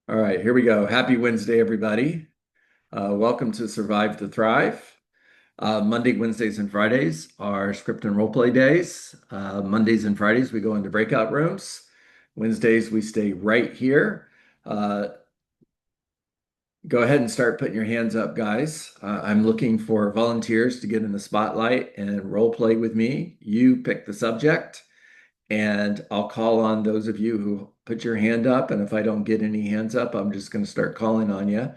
All right, here we go. Happy Wednesday, everybody. Welcome to Survive to Thrive. Monday, Wednesdays, and Fridays are script and role play days. Mondays and Fridays, we go into breakout rooms. Wednesdays, we stay right here. Uh, Go ahead and start putting your hands up, guys. I'm looking for volunteers to get in the spotlight and role play with me. You pick the subject, and I'll call on those of you who put your hand up. And if I don't get any hands up, I'm just going to start calling on you.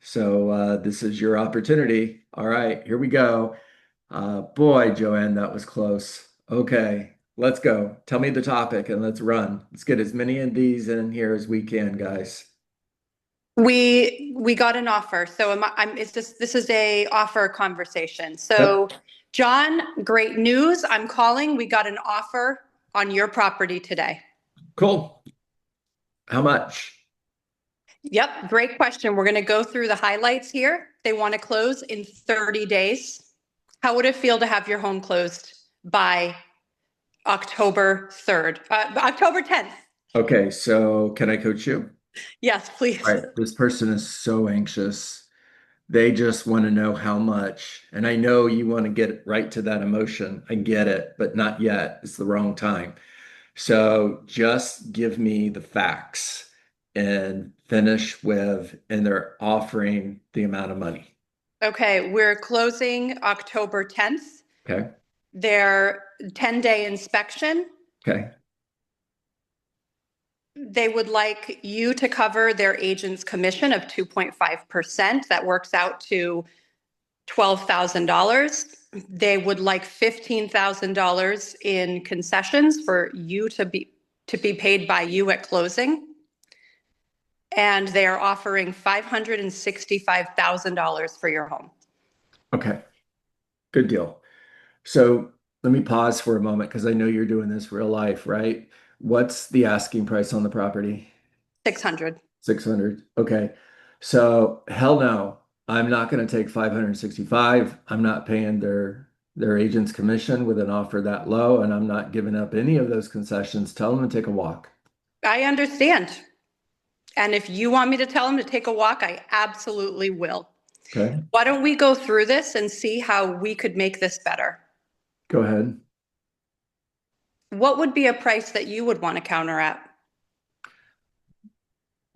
So this is your opportunity. All right, here we go. Boy, Joanne, that was close. Okay, let's go. Tell me the topic and let's run. Let's get as many of these in here as we can, guys. We got an offer. So it's just this is a offer conversation. Yep, So John, great news. I'm calling. We got an offer on your property today. cool. How much? Yep, great question. We're going to go through the highlights here. They want to close in 30 days. How would it feel to have your home closed by October 3rd? October 10th. Okay, so can I coach you? Yes, All please. right, this person is so anxious. They just want to know how much. And I know you want to get right to that emotion. I get it, but not yet. It's the wrong time. So just give me the facts and finish with, and they're offering the amount of money. Okay, we're closing October 10th. Okay. Their 10-day inspection. Okay. They would like you to cover their agent's commission of 2.5%. That works out to $12,000. They would like $15,000 in concessions for you to be paid by you at closing. And they are offering $565,000 for your home. Okay. Good deal. So let me pause for a moment because I know you're doing this real life, right? What's the asking price on the property? 600. 600. Okay. So hell no, I'm not going to take 565. I'm not paying their agent's commission with an offer that low, and I'm not giving up any of those concessions. Tell them to take a walk. I understand. And if you want me to tell them to take a walk, I absolutely will. Okay. Why don't we go through this and see how we could make this better? Go ahead. What would be a price that you would want to counter at,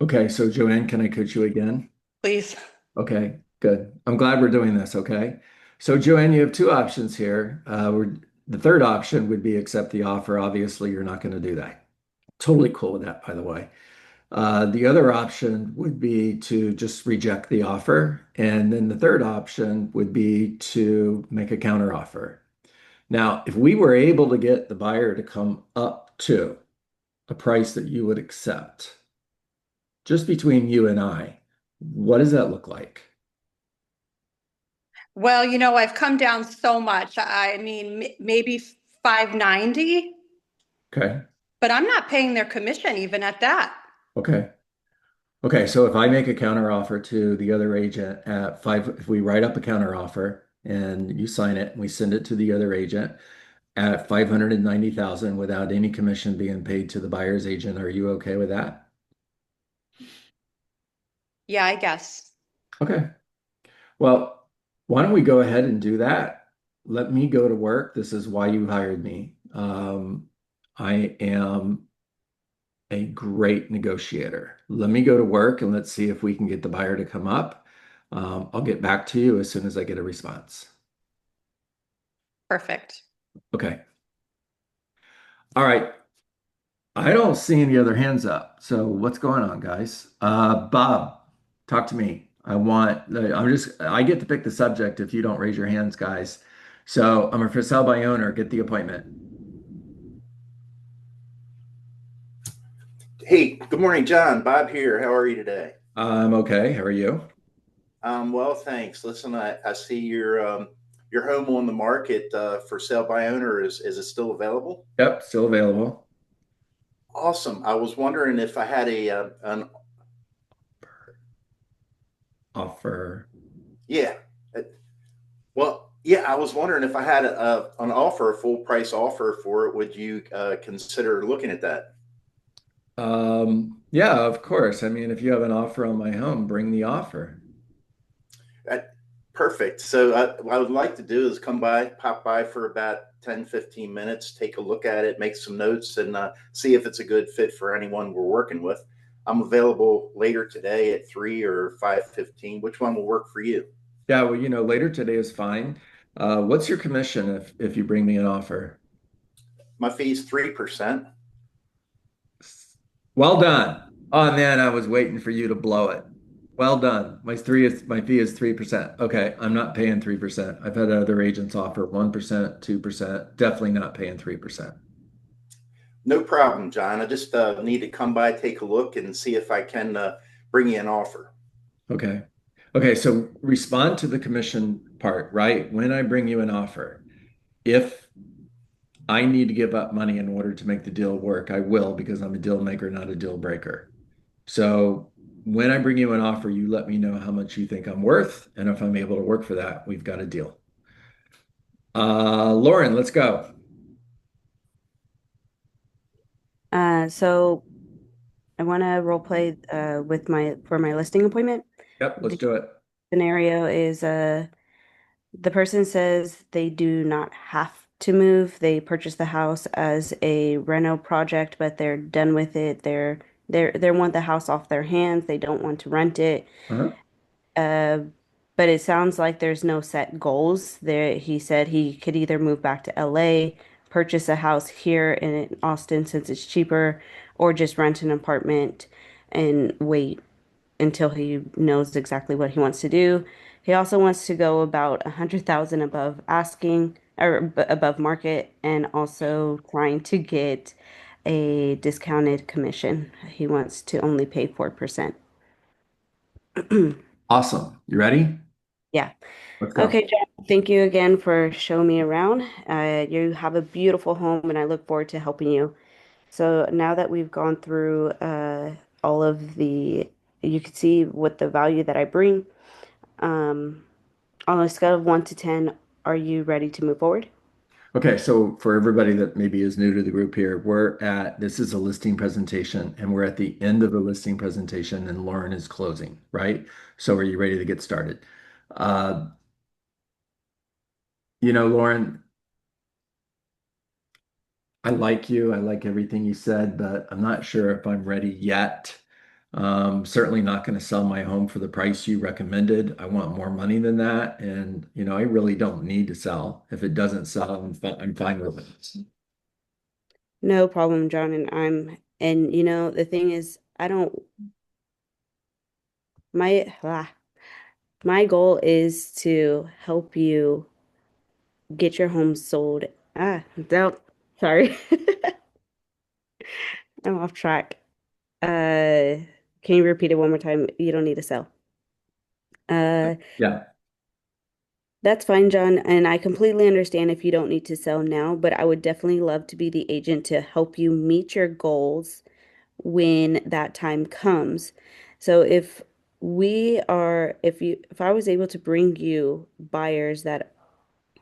Okay. So Joanne, can I coach you again? please? Okay. Good. I'm glad we're doing this. Okay. So Joanne, you have two options here. The third option would be accept the offer. Obviously, you're not going to do that. Totally cool with that, by the way. The other option would be to just reject the offer. And then the third option would be to make a counter offer. Now, if we were able to get the buyer to come up to a price that you would accept, just between you and I, what does that look like? Well, I've come down so much. I mean, maybe 590, Okay. but I'm not paying their commission even at that. Okay. Okay. So if I make a counter offer to the other agent at five, if we write up a counter offer and you sign it and we send it to the other agent at 590,000 without any commission being paid to the buyer's agent. Are you okay with that? Yeah, I guess. Okay. Well, why don't we go ahead and do that? Let me go to work. This is why you hired me. I am a great negotiator. Let me go to work and let's see if we can get the buyer to come up. I'll get back to you as soon as I get a response. Perfect. Okay. All right. I don't see any other hands up. So what's going on, guys? Bob, talk to me. I get to pick the subject if you don't raise your hands, guys. So I'm a for sale by owner. Get the appointment. Hey, good morning, John. Bob here. How are you today? I'm okay. How are you? Well, thanks. Listen, I see your home on the market for sale by owner. Is it still available? Yep, still available. Awesome. I was wondering if I had an Offer. yeah. uh, Well, yeah, I was wondering if I had an offer, a full price offer for it. Would you consider looking at that? Yeah, of course. I mean, if you have an offer on my home, bring the offer. Uh, Perfect. So what I would like to do is come by, pop by for about 10, 15 minutes, take a look at it, make some notes, and see if it's a good fit for anyone we're working with. I'm available later today at 3 or 5:15. Which one will work for you? Yeah, well, later today is fine. What's your commission if you bring me an offer? My fee's 3%. Well done. Oh man, I was waiting for you to blow it. Well done. My fee is 3%. Okay, I'm not paying 3%. I've had other agents offer 1%, 2%. Definitely not paying 3%. No problem, John. I just need to come by, take a look, and see if I can bring you an offer. Okay. Okay, so respond to the commission part, right? When I bring you an offer, if I need to give up money in order to make the deal work, I will because I'm a deal maker, not a deal breaker. So when I bring you an offer, you let me know how much you think I'm worth, and if I'm able to work for that, we've got a deal. Lauren, let's go. So I want to role play with my for my listing appointment. Yep, let's The do it. scenario is the person says they do not have to move. They purchased the house as a reno project, but they're done with it. They want the house off their hands. They don't want to rent it. Uh-huh. Uh, but it sounds like there's no set goals. There, he said he could either move back to LA, purchase a house here in Austin since it's cheaper, or just rent an apartment and wait until he knows exactly what he wants to do. He also wants to go about 100,000 above asking or above market and also trying to get a discounted commission. He wants to only pay 4%. Awesome. You ready? Yeah. Let's go. Okay, John, thank you again for showing me around. You have a beautiful home, and I look forward to helping you. So now that we've gone through all of you can see what the value that I bring. Um, on a scale of 1 to 10, are you ready to move forward? Okay, so for everybody that maybe is new to the group here, this is a listing presentation and we're at the end of the listing presentation and Lauren is closing, right? So are you ready to get started? Uh, Lauren, I like you. I like everything you said, but I'm not sure if I'm ready yet. Certainly not going to sell my home for the price you recommended. I want more money than that. And, I really don't need to sell. If it doesn't sell, I'm fine with it. No problem, John. And the thing is, I don't, my goal is to help you get your home sold. Don't, sorry. I'm off track. Can you repeat it one more time? You don't need to sell. Uh, Yeah. that's fine, John, and I completely understand if you don't need to sell now, but I would definitely love to be the agent to help you meet your goals when that time comes. So if I was able to bring you buyers that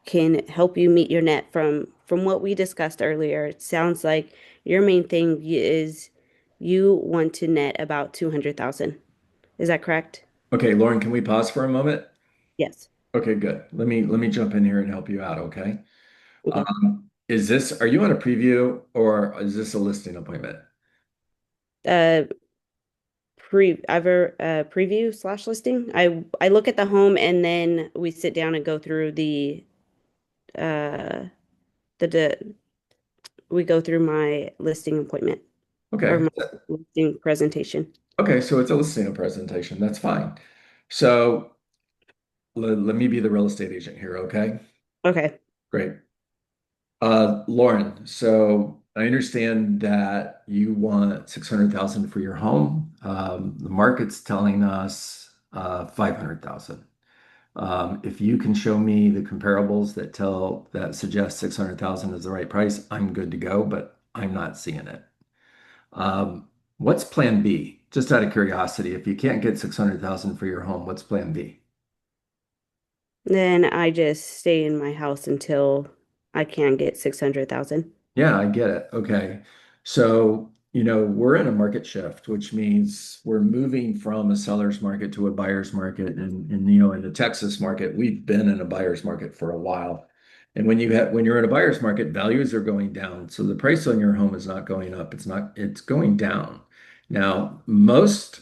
can help you meet your net from what we discussed earlier, it sounds like your main thing is you want to net about 200,000. Is that correct? Okay, Lauren, can we pause for a moment? Yes. Okay, good. Let me jump in here and help you out, okay? Okay. Are you on a preview or is this a listing appointment? Uh, ever preview slash listing. I look at the home and then we sit down and go through uh the we go through my listing appointment or Okay. my listing presentation. Okay, so it's a listing presentation. That's fine. So let me be the real estate agent here, okay? Okay. Great. Lauren, so I understand that you want 600,000 for your home. The market's telling us 500,000. If you can show me the comparables that suggest 600,000 is the right price, I'm good to go, but I'm not seeing it. What's plan B? Just out of curiosity, if you can't get 600,000 for your home, what's plan B? Then I just stay in my house until I can get 600,000. Yeah, I get it. Okay. So we're in a market shift, which means we're moving from a seller's market to a buyer's market. And in the Texas market, we've been in a buyer's market for a while. And when you're in a buyer's market, values are going down. So the price on your home is not going up. It's going down. Now, most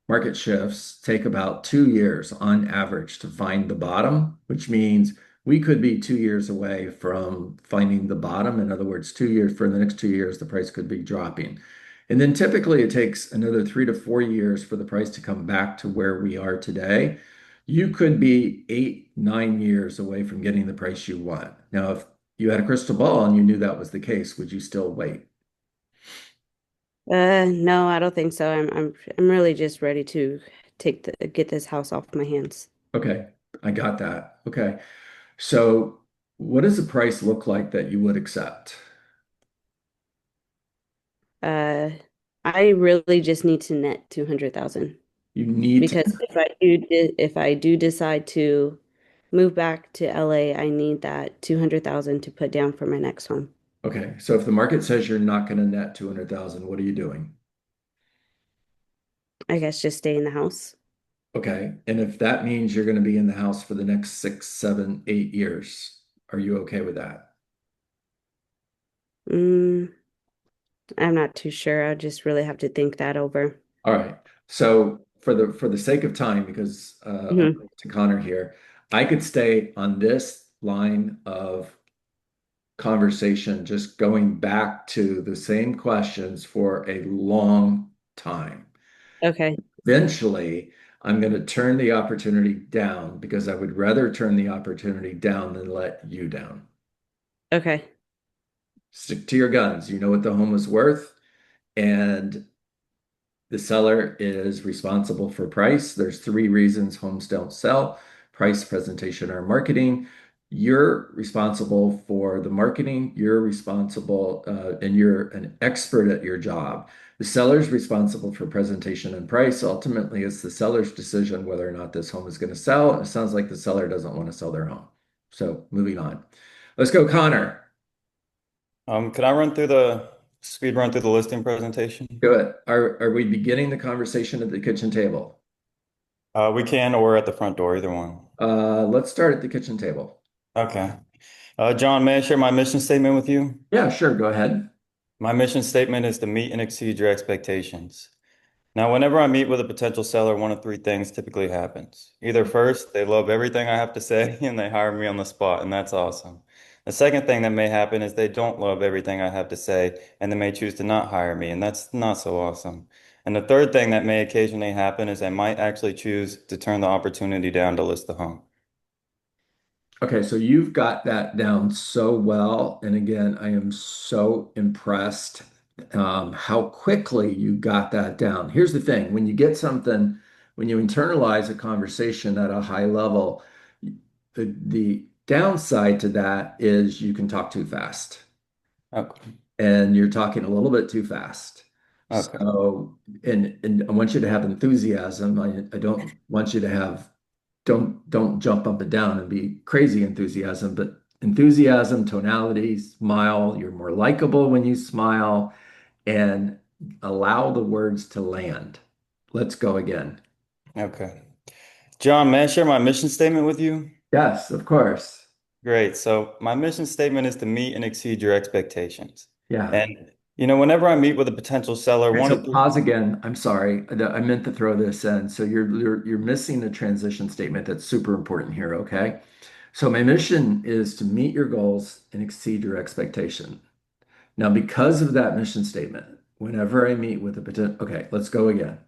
market shifts take about 2 years on average to find the bottom, which means we could be 2 years away from finding the bottom. In other words, 2 years, for the next 2 years, the price could be dropping. And then typically it takes another 3 to 4 years for the price to come back to where we are today. You could be 8, 9 years away from getting the price you want. Now, if you had a crystal ball and you knew that was the case, would you still wait? No, I don't think so. I'm really just ready to get this house off my hands. Okay, I got that. Okay. So what does the price look like that you would accept? Uh, I really just need to net 200,000 You need to. because if I do decide to move back to LA, I need that 200,000 to put down for my next home. Okay, so if the market says you're not going to net 200,000, what are you doing? I guess just stay in the house. Okay, and if that means you're going to be in the house for the next 6, 7, 8 years, are you okay with that? Mm, I'm not too sure. I just really have to think that over. All right. So for the sake of time, because I'm Hmm. to Connor here, I could stay on this line of conversation, just going back to the same questions for a long time. Okay. Eventually, I'm going to turn the opportunity down because I would rather turn the opportunity down than let you down. Okay. Stick to your guns. You know what the home is worth, and the seller is responsible for price. There's three reasons homes don't sell: price, presentation, or marketing. You're responsible for the marketing. You're responsible, and you're an expert at your job. The seller's responsible for presentation and price. Ultimately, it's the seller's decision whether or not this home is going to sell. And it sounds like the seller doesn't want to sell their home. So moving on. Let's go, Connor. Can I run through the speed run through the listing presentation? Good. Are we beginning the conversation at the kitchen table? We can, or at the front door, either one. Let's start at the kitchen table. Okay. John, may I share my mission statement with you? Yeah, sure. Go ahead. My mission statement is to meet and exceed your expectations. Now, whenever I meet with a potential seller, one of three things typically happens. Either first, they love everything I have to say and they hire me on the spot, and that's awesome. The second thing that may happen is they don't love everything I have to say and they may choose to not hire me, and that's not so awesome. And the third thing that may occasionally happen is they might actually choose to turn the opportunity down to list the home. Okay, so you've got that down so well. And again, I am so impressed how quickly you got that down. Here's the thing, when you get something, when you internalize a conversation at a high level, the downside to that is you can talk too fast. Okay. And you're talking a little bit too fast. Okay. So, and I want you to have enthusiasm. I don't want you to have don't jump up and down and be crazy enthusiasm, but enthusiasm, tonality, smile. You're more likable when you smile, and allow the words to land. Let's go again. Okay. John, may I share my mission statement with you? Yes, of course. Great. So my mission statement is to meet and exceed your expectations. Yeah. And whenever I meet with a potential seller, Okay, one so of three. pause again. I'm sorry. I meant to throw this in. So you're missing a transition statement that's super important here, okay? So my mission is to meet your goals and exceed your expectation. Now, because of that mission statement, whenever I meet with a potential, okay, let's go again.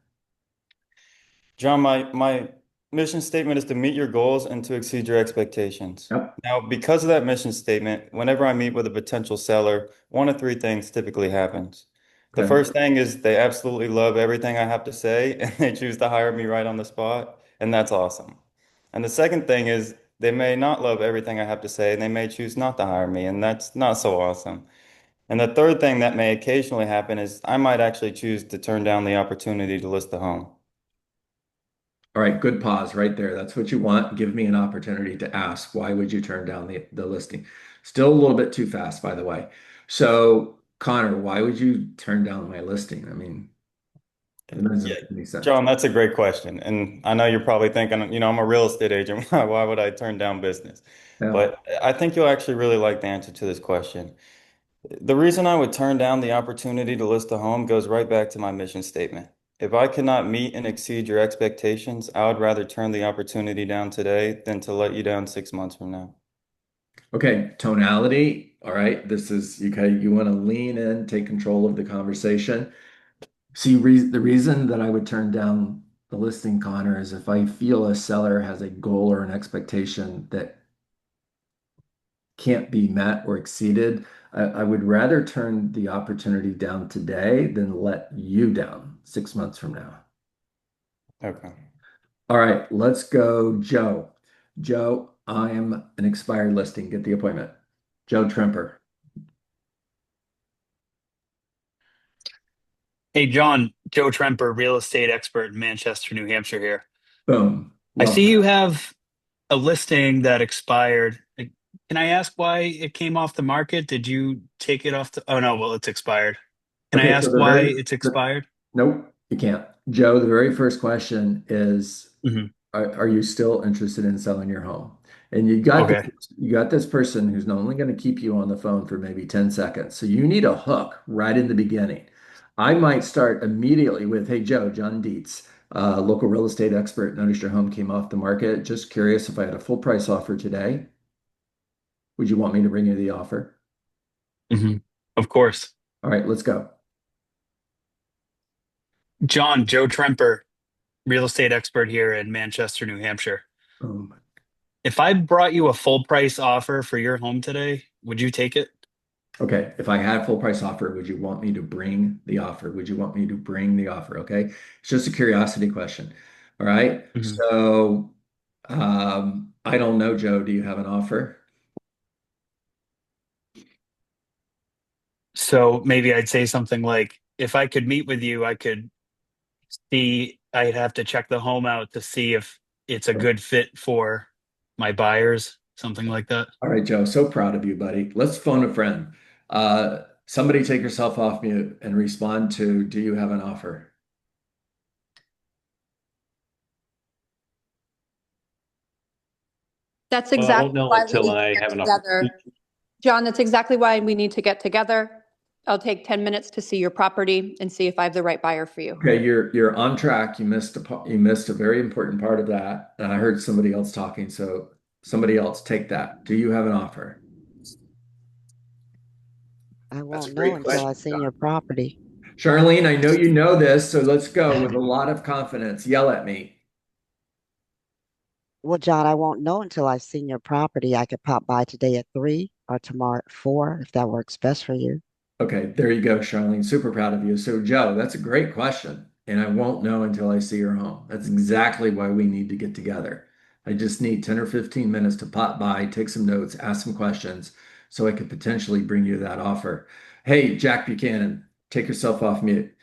John, my mission statement is to meet your goals and to exceed your expectations. Yep. Now, because of that mission statement, whenever I meet with a potential seller, one of three things typically happens. The Okay. first thing is they absolutely love everything I have to say and they choose to hire me right on the spot, and that's awesome. And the second thing is they may not love everything I have to say and they may choose not to hire me, and that's not so awesome. And the third thing that may occasionally happen is I might actually choose to turn down the opportunity to list the home. All right, good pause right there. That's what you want. Give me an opportunity to ask, why would you turn down the listing? Still a little bit too fast, by the way. So Connor, why would you turn down my listing? I mean, it doesn't Yeah, make any sense. John, that's a great question. And I know you're probably thinking, I'm a real estate agent. Why would I turn down business? Yeah. But I think you'll actually really like the answer to this question. The reason I would turn down the opportunity to list a home goes right back to my mission statement. If I cannot meet and exceed your expectations, I would rather turn the opportunity down today than to let you down 6 months from now. Okay, tonality. All right, this is okay. You want to lean in, take control of the conversation. See, the reason that I would turn down the listing, Connor, is if I feel a seller has a goal or an expectation that can't be met or exceeded, I would rather turn the opportunity down today than let you down 6 months from now. Okay. All right, let's go, Joe. Joe, I am an expired listing. Get the appointment. Joe Tremper. Hey, John, Joe Tremper, real estate expert in Manchester, New Hampshire here. Boom. I Love see you that. have a listing that expired. Can I ask why it came off the market? Did you take it off the, oh no, well, it's expired. Can I Okay, so ask why it's expired? nope, you can't. Joe, the very first question is, Hmm. are you still interested in selling your home? And Okay. you got this person who's not only going to keep you on the phone for maybe 10 seconds. So you need a hook right in the beginning. I might start immediately with, hey, Joe, John Dietz, local real estate expert, noticed your home came off the market. Just curious if I had a full price offer today. Would you want me to bring you the offer? Hmm. Of course. All right, let's go. John, Joe Tremper, real estate expert here in Manchester, New Hampshire. Um, If I brought you a full price offer for your home today, would you take it? okay, if I had a full price offer, would you want me to bring the offer? Would you want me to bring the offer? Okay, it's just a curiosity question. All right, Hmm. so I don't know, Joe. Do you have an offer? So maybe I'd say something like, if I could meet with you, I could see, I'd have to check the home out to see if it's a good fit for my buyers, something like that. All right, Joe. So proud of you, buddy. Let's phone a friend. Somebody take yourself off mute and respond to, do you have an offer? That's Well, I won't exactly know why we until need to I get have an opportunity. together. John, that's exactly why we need to get together. I'll take 10 minutes to see your property and see if I have the right buyer for you. Okay, you're on track. You missed a very important part of that. And I heard somebody else talking, so somebody else take that. Do you have an offer? I That's a won't know great until I question, see John. your property. Charlene, I know you know this, so let's go with a lot of confidence. Yell at me. Well, John, I won't know until I've seen your property. I could pop by today at 3 or tomorrow at 4 if that works best for you. Okay, there you go, Charlene. Super proud of you. So, Joe, that's a great question. And I won't know until I see your home. That's exactly why we need to get together. I just need 10 or 15 minutes to pop by, take some notes, ask some questions so I could potentially bring you that offer. Hey, Jack Buchanan, take yourself off mute.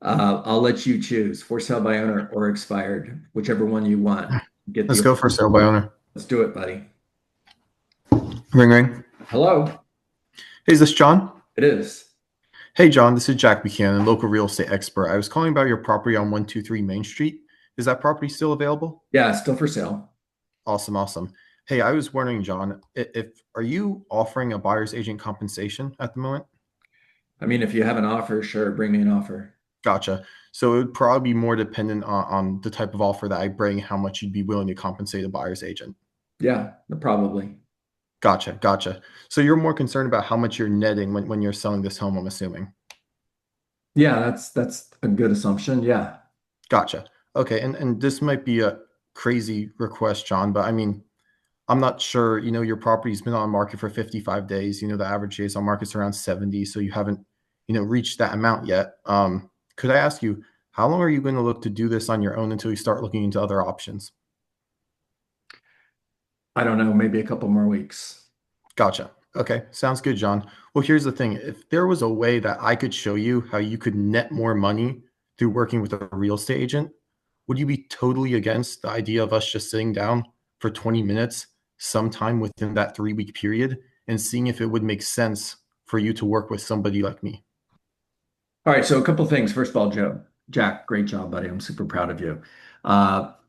I'll let you choose for sale by owner or expired, whichever one you want. Get Let's the go for sale by owner. Let's do it, buddy. Ring ring. Hello, Hey, is this John? it is. Hey, John, this is Jack Buchanan, local real estate expert. I was calling about your property on 123 Main Street. Is that property still available? Yeah, still for sale. Awesome, awesome. Hey, I was wondering, John, if are you offering a buyer's agent compensation at the moment? I mean, if you have an offer, sure, bring me an offer. Gotcha. So it would probably be more dependent on the type of offer that I bring, how much you'd be willing to compensate a buyer's agent. Yeah, probably. Gotcha, gotcha. So you're more concerned about how much you're netting when you're selling this home, I'm assuming. Yeah, that's a good assumption. Yeah. Gotcha. Okay, and this might be a crazy request, John, but I mean, I'm not sure, your property's been on market for 55 days. The average days on market's around 70, so you haven't, reached that amount yet. Could I ask you, how long are you going to look to do this on your own until you start looking into other options? I don't know, maybe a couple more weeks. Gotcha. Okay, sounds good, John. Well, here's the thing. If there was a way that I could show you how you could net more money through working with a real estate agent, would you be totally against the idea of us just sitting down for 20 minutes sometime within that 3-week period and seeing if it would make sense for you to work with somebody like me? All right, so a couple things. First of all, Jack, great job, buddy. I'm super proud of you.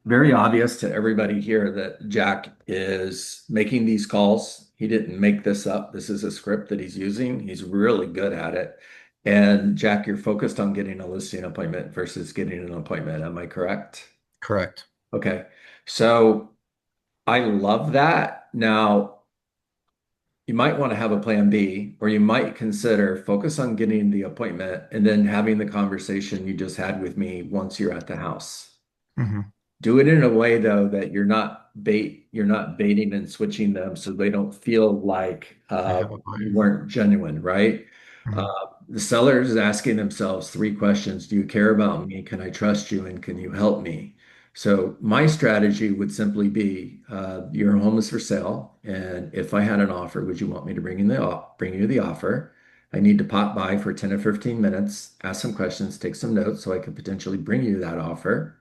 Very obvious to everybody here that Jack is making these calls. He didn't make this up. This is a script that he's using. He's really good at it. And Jack, you're focused on getting a listing appointment versus getting an appointment. Am I correct? Correct. Okay. So I love that. Now, you might want to have a plan B, or you might consider focus on getting the appointment and then having the conversation you just had with me once you're at the house. Hmm. Do it in a way though that you're not baiting and switching them so they don't feel like I have a you buyer. weren't genuine, right? Uh, Mhm. the seller is asking themselves three questions. Do you care about me? Can I trust you? And can you help me? So my strategy would simply be, your home is for sale, and if I had an offer, would you want me to bring you the offer? I need to pop by for 10 or 15 minutes, ask some questions, take some notes so I could potentially bring you that offer.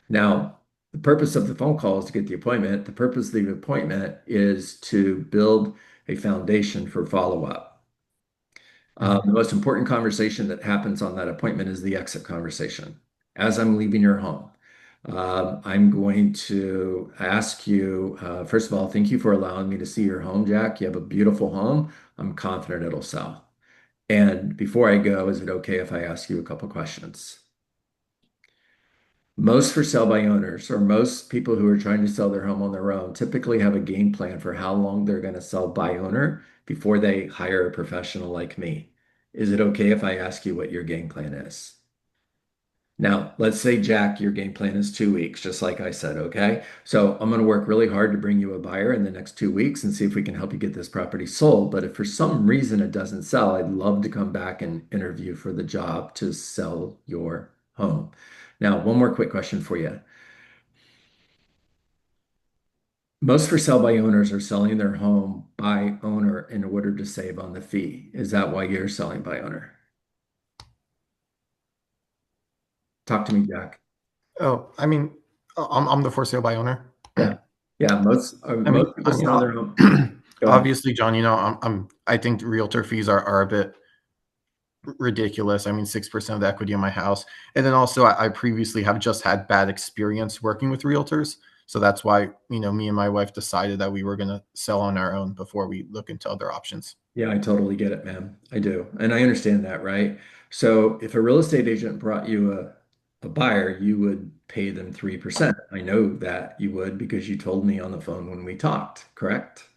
Now, the purpose of the phone call is to get the appointment. The purpose of the appointment is to build a foundation for follow-up. Mhm. The most important conversation that happens on that appointment is the exit conversation. As I'm leaving your home, I'm going to ask you, first of all, thank you for allowing me to see your home, Jack. You have a beautiful home. I'm confident it'll sell. And before I go, is it okay if I ask you a couple questions? Most for sell by owners, or most people who are trying to sell their home on their own, typically have a game plan for how long they're going to sell by owner before they hire a professional like me. Is it okay if I ask you what your game plan is? Now, let's say, Jack, your game plan is 2 weeks, just like I said, okay? So I'm going to work really hard to bring you a buyer in the next 2 weeks and see if we can help you get this property sold. But if for some reason it doesn't sell, I'd love to come back and interview for the job to sell your home. Now, one more quick question for you. Most for sale by owners are selling their home by owner in order to save on the fee. Is that why you're selling by owner? Talk to me, Jack. Oh, I mean, I'm the for sale by owner. Yeah. Yeah. I mean, Most people sell their home. Go ahead. obviously, John, I think realtor fees are a bit ridiculous. I mean, 6% of the equity in my house. And then also I previously have just had bad experience working with realtors. So that's why, me and my wife decided that we were going to sell on our own before we look into other options. Yeah, I totally get it, man. I do. And I understand that, right? So if a real estate agent brought you a buyer, you would pay them 3%. I know that you would because you told me on the phone when we talked, correct?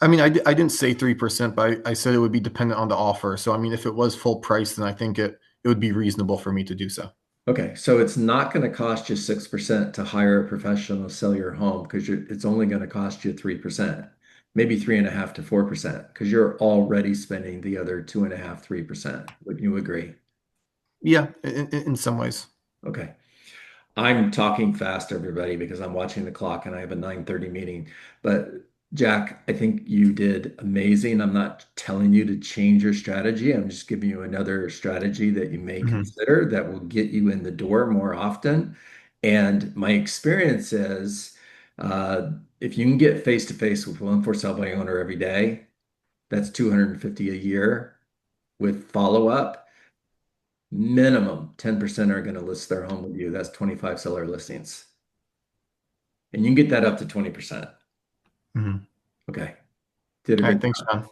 I mean, I didn't say 3%, but I said it would be dependent on the offer. So, I mean, if it was full price, then I think it would be reasonable for me to do so. Okay, so it's not going to cost you 6% to hire a professional to sell your home because it's only going to cost you 3%, maybe 3.5 to 4%, because you're already spending the other 2.5, 3%. Wouldn't you agree? Yeah, in some ways. Okay. I'm talking fast, everybody, because I'm watching the clock and I have a 9:30 meeting. But Jack, I think you did amazing. I'm not telling you to change your strategy. I'm just giving you another strategy that you may Mhm. consider that will get you in the door more often. And my experience is, if you can get face to face with one for sale by owner every day, that's 250 a year with follow up. Minimum 10% are going to list their home with you. That's 25 seller listings. And you can get that up to 20%. Mhm. Okay. Did a All right, good thanks, job. John.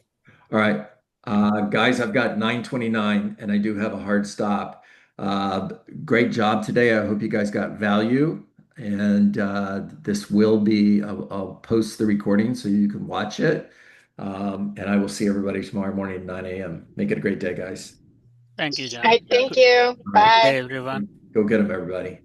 All right. Guys, I've got 9:29 and I do have a hard stop. Uh, Great job today. I hope you guys got value. And this will be, I'll post the recording so you can watch it. And I will see everybody tomorrow morning at 9 a.m. Make it a great day, guys. Thank you, All John. right, thank you. All right. Bye. Hey, everyone. Go get them, everybody.